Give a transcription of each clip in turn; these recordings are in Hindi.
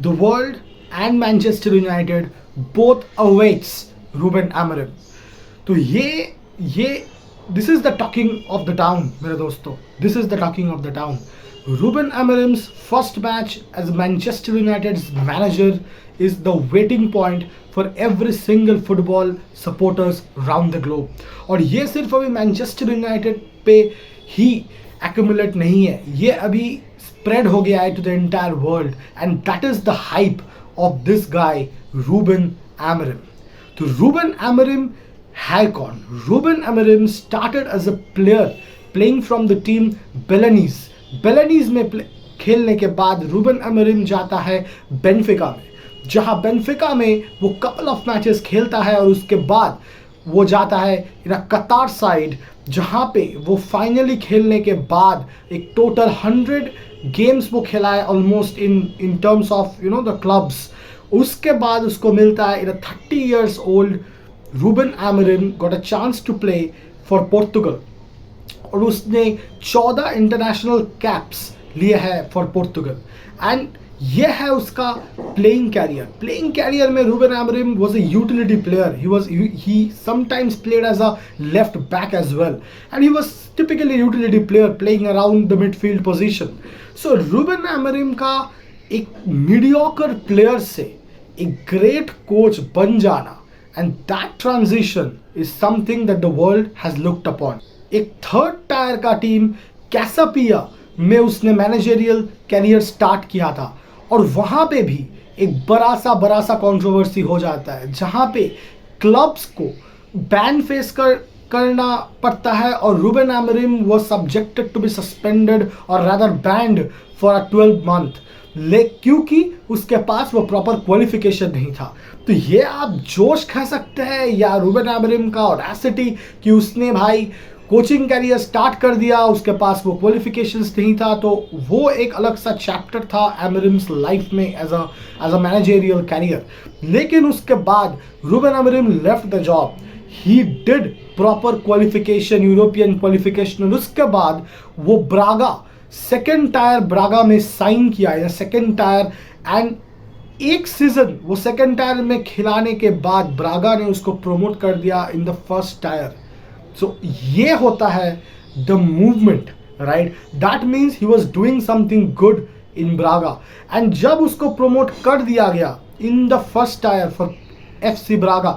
The world and Manchester United both awaits Ruben Amorim. तो ये this is the talking of the town मेरे दोस्तों. This is the talking of the town. Ruben Amorim's first match as Manchester United's manager is the waiting point for every single football supporters around the globe. और ये सिर्फ अभी मैनचेस्टर यूनाइटेड पे ही accumulate नहीं है, ये अभी spread हो गया है to the entire world, and that is the hype of this guy Ruben Amorim. तो Ruben Amorim है कौन? Ruben Amorim started as a player playing from the team Belenenses. बेलेनीज में खेलने के बाद रूबन अमोरिम जाता है बेनफिका में, जहां बेनफिका में वो कपल ऑफ मैचेस खेलता है और उसके बाद वो जाता है कतार साइड, जहां पे वो फाइनली खेलने के बाद एक टोटल 100 गेम्स वो खेला है almost in terms of the clubs. उसके बाद उसको मिलता है 30 years old Ruben Amorim got a chance to play for Portugal और उसने 14 इंटरनेशनल कैप्स लिए हैं फॉर पोर्तुगल. एंड ये है उसका प्लेइंग कैरियर में Ruben Amorim was a utility player. he sometimes played as a left back as well, and he was typically utility player playing around the midfield position. So Ruben Amorim का एक मीडियोकर प्लेयर से एक ग्रेट कोच बन जाना, and that transition is something that the world has looked upon. एक थर्ड टायर का टीम कैसापिया में उसने मैनेजरियल कैरियर स्टार्ट किया था और वहां पे भी एक बड़ा सा कंट्रोवर्सी हो जाता है, जहां पे क्लब्स को बैन फेस करना पड़ता है और Ruben Amorim was subjected to be suspended और रादर बैंड फॉर 12 months, क्योंकि उसके पास वो प्रॉपर क्वालिफिकेशन नहीं था. तो ये आप जोश कह सकते हैं या रूबन अमोरिम का ऑडेसिटी कि उसने भाई कोचिंग कैरियर स्टार्ट कर दिया, उसके पास वो क्वालिफिकेशंस नहीं था. तो वो एक अलग सा चैप्टर था अमोरिम्स लाइफ में एज अ मैनेजरियल कैरियर. लेकिन उसके बाद Ruben Amorim left the job, he did proper qualification, European qualification, और उसके बाद वो ब्रागा सेकेंड टायर ब्रागा में साइन किया या सेकेंड टायर. एंड एक सीजन वो सेकेंड टायर में खिलाने के बाद ब्रागा ने उसको प्रमोट कर दिया in the first tier. So ये होता है the movement, right? That means he was doing something good in Braga. And जब उसको promote कर दिया गया in the first tier for FC Braga,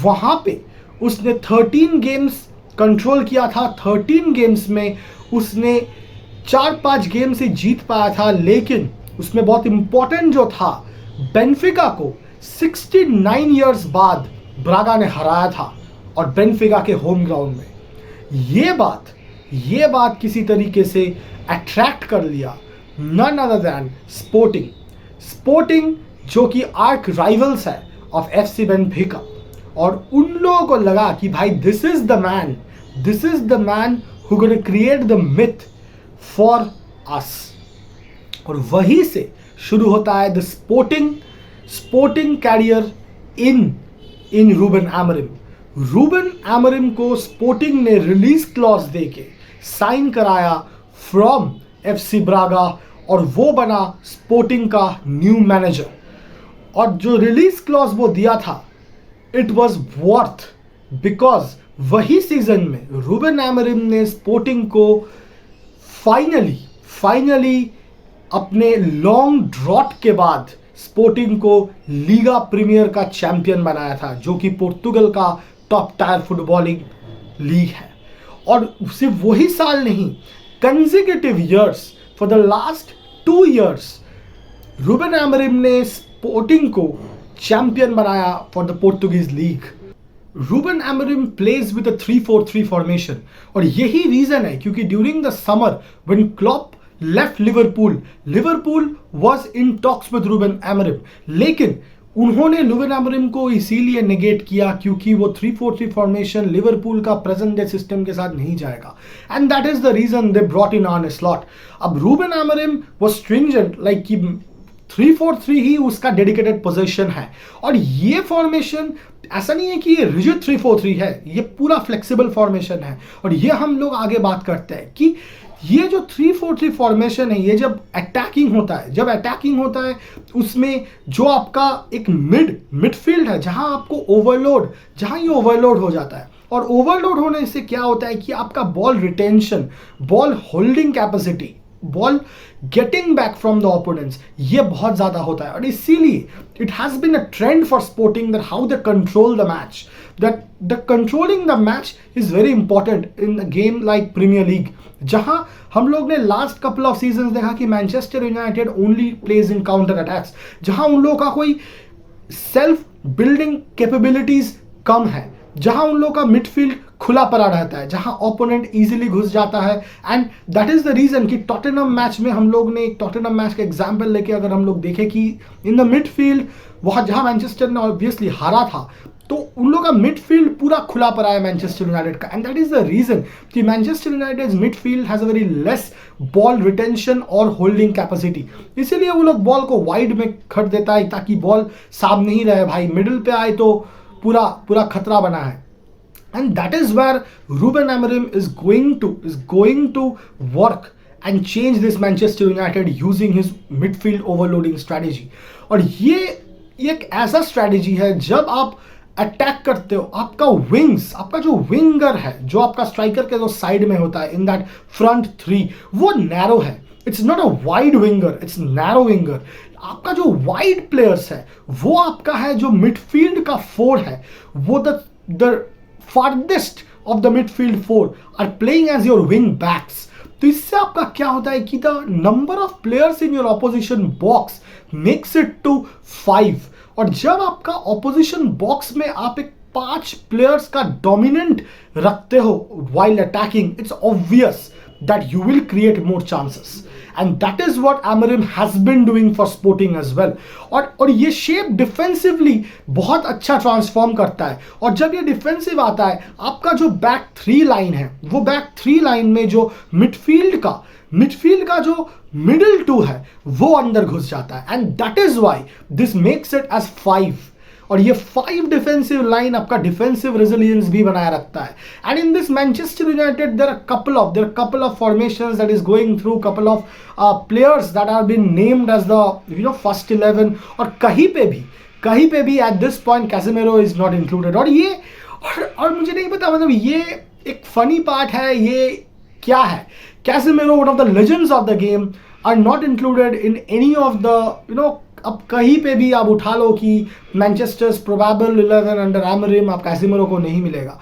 वहाँ पे उसने 13 गेम्स कंट्रोल किया था. 13 गेम्स में उसने 4-5 गेम से जीत पाया था, लेकिन उसमें बहुत इंपॉर्टेंट जो था, बेनफिका को 69 years बाद ब्रागा ने हराया था और बेनफिका के होम ग्राउंड में. ये बात किसी तरीके से अट्रैक्ट कर लिया नन अदर देन स्पोर्टिंग जो कि आर्क राइवल्स है ऑफ एफसी बेनफिका. और उन लोगों को लगा कि भाई this is the man who gonna create the myth for us. और वहीं से शुरू होता है the Sporting career in Ruben Amorim. Ruben Amorim को स्पोर्टिंग ने रिलीज क्लॉज देके साइन कराया फ्रॉम एफसी ब्रागा और वो बना स्पोर्टिंग का न्यू मैनेजर. और जो रिलीज क्लॉज वो दिया था, इट वाज वर्थ, बिकॉज वही सीजन में रूबन अमोरिम ने स्पोर्टिंग को फाइनली अपने लॉन्ग ड्रॉट के बाद स्पोर्टिंग को लीगा प्रीमियर का चैंपियन बनाया था, जो कि पोर्तुगल का टॉप टायर फुटबॉलिंग लीग है. और सिर्फ वही साल नहीं, consecutive years for the last 2 years Ruben Amorim ने स्पोर्टिंग को चैंपियन बनाया for the Portuguese league. Ruben Amorim plays with a 3-4-3 formation, और यही रीजन है क्योंकि during the summer when Klopp left Liverpool was in talks with Ruben Amorim, लेकिन उन्होंने रूबन अमोरिम को इसीलिए नेगेट किया क्योंकि वो 3-4-3 फॉर्मेशन लिवरपूल का प्रेजेंट डे सिस्टम के साथ नहीं जाएगा. And that is the reason they brought in Arne Slot. अब Ruben Amorim was stringent, like कि 3-4-3 ही उसका डेडिकेटेड पोजीशन है. और ये फॉर्मेशन ऐसा नहीं है कि ये रिजिड 3-4-3 है, ये पूरा फ्लेक्सिबल फॉर्मेशन है. और ये हम लोग आगे बात करते हैं कि ये जो 3-4-3 फॉर्मेशन है, ये जब अटैकिंग होता है उसमें जो आपका एक मिडफील्ड है, जहां ये ओवरलोड हो जाता है। और ओवरलोड होने से क्या होता है कि आपका ball retention, ball holding capacity, ball getting back from the opponents, ये बहुत ज्यादा होता है। और इसीलिए it has been a trend for Sporting that how they control the match, that the controlling the match is very important in a game like Premier League, जहां हम लोग ने लास्ट कपल ऑफ सीजन देखा कि Manchester United only plays in counter attacks, जहां उन लोगों का कोई सेल्फ बिल्डिंग कैपेबिलिटीज कम है, जहां उन लोगों का मिडफील्ड खुला पड़ा रहता है, जहां ओपोनेंट इजीली घुस जाता है। And that is the reason कि टॉटनहम मैच में हम लोग ने एक टॉटनहम मैच का एग्जांपल लेके अगर हम लोग देखें कि इन द मिडफील्ड वहां जहां मैनचेस्टर ने ऑब्वियसली हारा था, तो उन लोगों का मिडफील्ड पूरा खुला पड़ा है मैनचेस्टर यूनाइटेड का। And that is the reason कि Manchester United midfield has a very less ball retention और होल्डिंग कैपेसिटी, इसीलिए वो लोग बॉल को वाइड में खट देता है ताकि बॉल सामने ही रहे, भाई मिडिल पे आए तो पूरा खतरा बना है। And that is where Ruben Amorim is going to work and change this Manchester United using his midfield overloading strategy. और ये एक ऐसा स्ट्रैटेजी है जब आप अटैक करते हो, आपका जो विंगर है, जो आपका स्ट्राइकर के जो साइड में होता है इन दैट फ्रंट थ्री, वो नैरो है। It's not a wide winger, it's narrow winger. आपका जो वाइड प्लेयर्स है वो आपका है जो मिडफील्ड का फोर है, वो the farthest of the midfield four are playing as your wing backs. तो इससे आपका क्या होता है कि the number of players in your opposition box makes it to 5. और जब आपका opposition box में आप एक 5 players का dominant रखते हो while attacking, it's obvious that you will create more chances. And that is what Amorim has been doing for Sporting as well. और ये शेप डिफेंसिवली बहुत अच्छा ट्रांसफॉर्म करता है। और जब ये डिफेंसिव आता है, आपका जो बैक थ्री लाइन है, वो बैक थ्री लाइन में जो मिडफील्ड का जो मिडिल टू है वो अंदर घुस जाता है। And that is why this makes it as 5। और ये 5 डिफेंसिव लाइन आपका डिफेंसिव रेजिलियंस भी बनाए रखता है। And in this Manchester United there are couple of formations that is going through, couple of players that are been named as the first 11। और कहीं पे भी at this point Casemiro is not included. और ये और मुझे नहीं पता, मतलब ये एक फनी पार्ट है, ये क्या है, Casemiro one of the legends of the game are not included in any of the अब कहीं पे भी आप उठा लो कि मैनचेस्टर्स प्रोबेबल 11 अंडर एमरिम, आप कैसेमिरो को नहीं मिलेगा।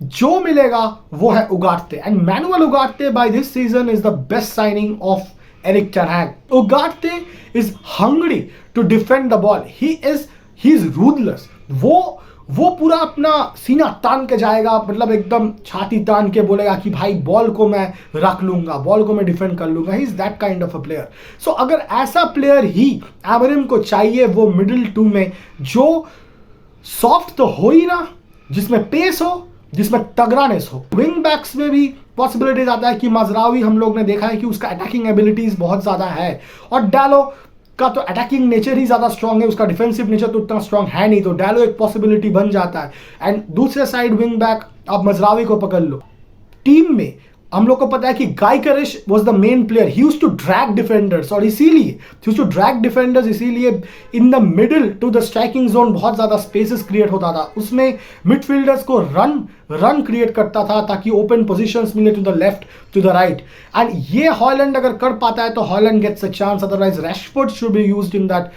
जो मिलेगा वो है Ugarte. And Manuel Ugarte by this season is the best signing of Erik ten Hag. Ugarte is hungry to defend the ball, he is ruthless. वो पूरा अपना सीना तान के जाएगा, मतलब एकदम छाती तान के बोलेगा कि भाई बॉल को मैं रख लूंगा, बॉल को मैं डिफेंड कर लूंगा। He is that kind of a player. So अगर ऐसा प्लेयर ही एमरिम को चाहिए, वो मिडिल टू में जो सॉफ्ट तो हो ही ना, जिसमें पेस हो, जिसमें तगड़ानेस हो। विंग बैक्स में भी पॉसिबिलिटीज आता है कि मजरावी हम लोग ने देखा है कि उसका अटैकिंग एबिलिटीज बहुत ज्यादा है, और डालो का तो अटैकिंग नेचर ही ज्यादा स्ट्रांग है, उसका डिफेंसिव नेचर तो उतना स्ट्रांग है नहीं, तो डालो एक पॉसिबिलिटी बन जाता है। एंड दूसरे साइड विंग बैक आप मजरावी को पकड़ लो। टीम में हम लोग को पता है कि Gyokeres was the main player, he used to drag defenders, और इसीलिए in the middle to the striking zone बहुत ज्यादा स्पेसेस क्रिएट होता था, उसमें मिडफील्डर्स को रन क्रिएट करता था ताकि ओपन पोजीशंस मिले to the left, to the right. And ये हॉलैंड अगर कर पाता है तो Haaland gets a chance, otherwise Rashford should be used in that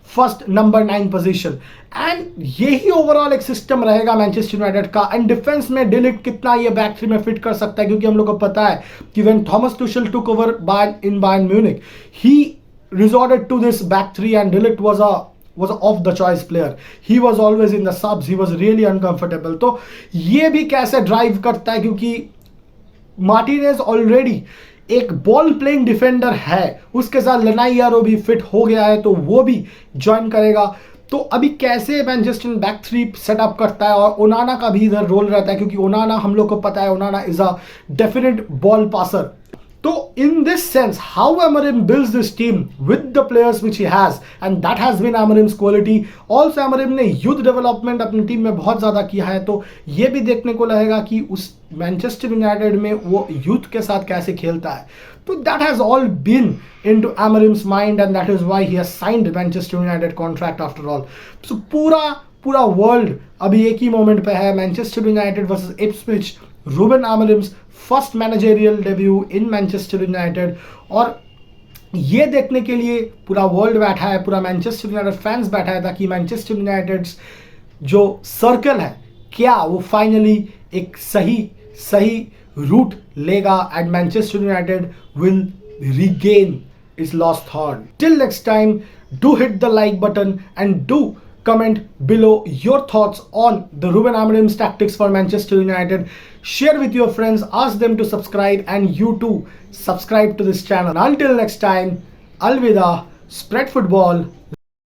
first number 9 position. And यही ओवरऑल एक सिस्टम रहेगा मैनचेस्टर यूनाइटेड का। एंड डिफेंस में डिलिक्ट कितना ये बैक थ्री में फिट कर सकता है, क्योंकि हम लोग को पता है कि when Thomas Tuchel took over in Bayern Munich, he resorted to this back three and de Ligt was an off the choice player. He was always in the subs. He was really uncomfortable. तो ये भी कैसे ड्राइव करता है, क्योंकि मार्टिनेज ऑलरेडी एक बॉल प्लेइंग डिफेंडर है, उसके साथ लनाई यारो भी फिट हो गया है, तो वो भी ज्वाइन करेगा। तो अभी कैसे मैनचेस्टर बैक थ्री सेटअप करता है, और ओनाना का भी इधर रोल रहता है, क्योंकि ओनाना हम लोग को पता है ओनाना is a definite ball passer. So in this sense, how Amorim builds this team with the players which he has, and that has been Amorim's quality. Also Amorim ने youth development अपनी टीम में बहुत ज़्यादा किया है, तो ये भी देखने को लगेगा कि उस मैनचेस्टर यूनाइटेड में वो यूथ के साथ कैसे खेलता है. तो that has all been into Amorim's mind, and that is why he has signed Manchester United contract after all. So पूरा वर्ल्ड अभी एक ही मोमेंट पे है, Manchester United versus Ipswich, Ruben Amorim's first managerial debut in Manchester United. और ये देखने के लिए पूरा वर्ल्ड बैठा है, पूरा मैनचेस्टर यूनाइटेड फैंस बैठा है, ताकि मैनचेस्टर यूनाइटेड जो सर्कल है क्या वो फाइनली एक सही रूट लेगा, and Manchester United will regain its lost horn. Till next time, do hit the like button and do comment below your thoughts on the Ruben Amorim's tactics for Manchester United. Share with your friends, ask them to subscribe, and you too subscribe to this channel. Until next time, Alvida, spread football.